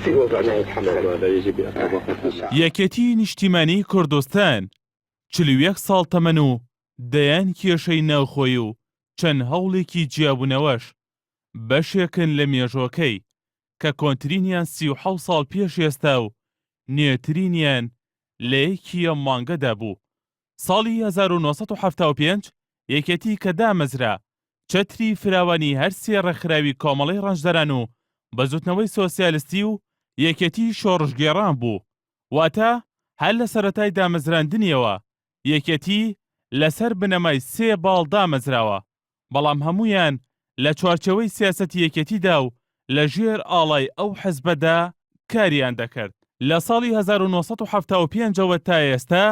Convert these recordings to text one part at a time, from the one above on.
في وضعنا يتحمل ماذا يجب أن یەکێتی نیشتیمانی کوردستان 41 ساڵ تەمەن و دەیان کێشەی ناوخۆی و چەند هەوڵێکی جیابوونەوەش بەشێکن لە مێژووەکەی کە کۆنترینیان 37 ساڵ پێش ئێستا و نوێترینیان لە یەکی ئەم مانگەدا بوو. ساڵی 1975 یەکێتی کە دامەزرا چەتری فراوانی هەر سێ ڕێکخراوی کۆمەڵەی ڕەنجدەران و بەزوتنەوەی سۆسیالیستی و یەکێتی شۆڕژگێڕان بوو، واتە هەر لە سەرەتای دامەزراندنیەوە یەکێتی لەسەر بنەمای 3 باڵ دامەزراوە، بەڵام هەموویان لە چوارچەوەی سیاسەتی یەکێتیدا و لە ژێر ئاڵای ئەو حیزبەدا کاریان دەکرد. لە ساڵی 1975ەوە تا ئێستا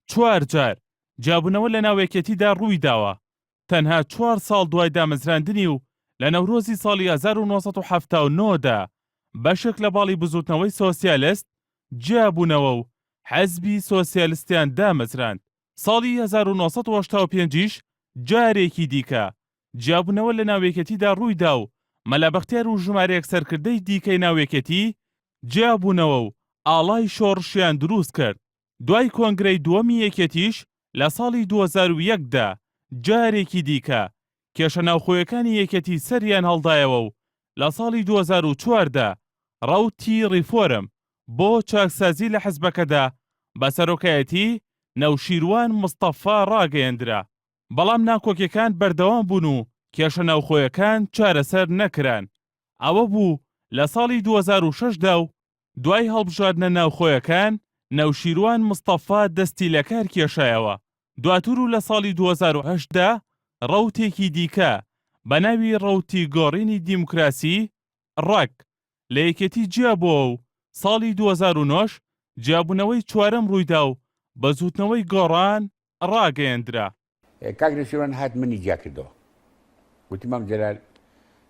4 جار جابوونەوە لە ناو یەکێتیدا ڕووی داوە. تەنها 4 ساڵ دوای دامەزراندنی و لە نەورۆزی ساڵی 1979دا بەشێک لە باڵی بزوتنەوەی سۆسیالیست جیابوونەوە و حەزبی سۆسیالیستیان دامەزراند. ساڵی 1985ش جارێکی دیکە جیابوونەوە لە ناویەکەتیدا ڕوویدا و مەلابەختیار و ژمارەیەک سەرکردەی دیکەی ناویەکەتی جیابوونەوە و ئاڵای شۆڕشیان دروست کرد. دوای کۆنگرەی دووەمی یەکێتیش لە ساڵی 2001دا جارێکی دیکە کێشە ناوخۆیەکانی یەکێتی سەریان هەڵدایەوە و لە ساڵی 2004دا ڕەوتی ڕیفۆرم بۆ چاکسازی لە حیزبەکەدا بە سەرۆکایەتی نەوشیروان مستەفا ڕاگەیەندرا، بەڵام ناکۆکیەکان بەردەوام بوون و کێشە ناوخۆیەکان چارەسەر نەکران. ئەوە بوو لە ساڵی 2006دا و دوای هەڵبژاردنە ناوخۆیەکان نەوشیروان مستەفا دەستی لە کار کێشایەوە. دواتر و لە ساڵی 2008دا ڕەوتێکی دیکە بە ناوی ڕەوتی گۆڕینی دیموکراسی ڕەک لە یەکێتی جیابووە و ساڵی 2009 جیابوونەوەی چوارەم ڕوویدا و بە زوتنەوەی گۆڕان ڕاگەیەندرا. کاک نووسیروان هات منی جیا کردەوە، گوتی مام جەلال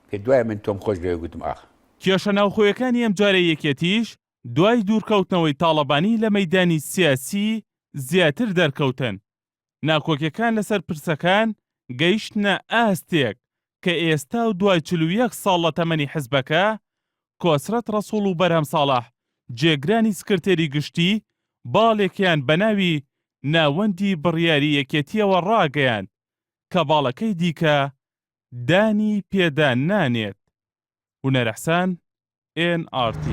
پێ دوایە من تۆم خۆش لێ گوتم ئاخ. کێشە ناوخۆیەکانی ئەم جارە یەکێتیش دوای دوورکەوتنەوەی تاڵەبانی لە مەیدانی سیاسی زیاتر دەرکەوتن. ناکۆکیەکان لەسەر پرسەکان گەیشتنە ئاستێک کە ئێستا و دوای 41 ساڵ لە تەمەنی حیزبەکە کۆسرەت ڕەسوڵ و بەرهەم ساڵح جێگرانی سکرتێری گشتی باڵێکیان بە ناوی ناوەندی بڕیاری یەکێتیەوە ڕاگەیاند کە باڵەکەی دیکە دانی پێدا نانێت. هونەر ئەحسان، NRT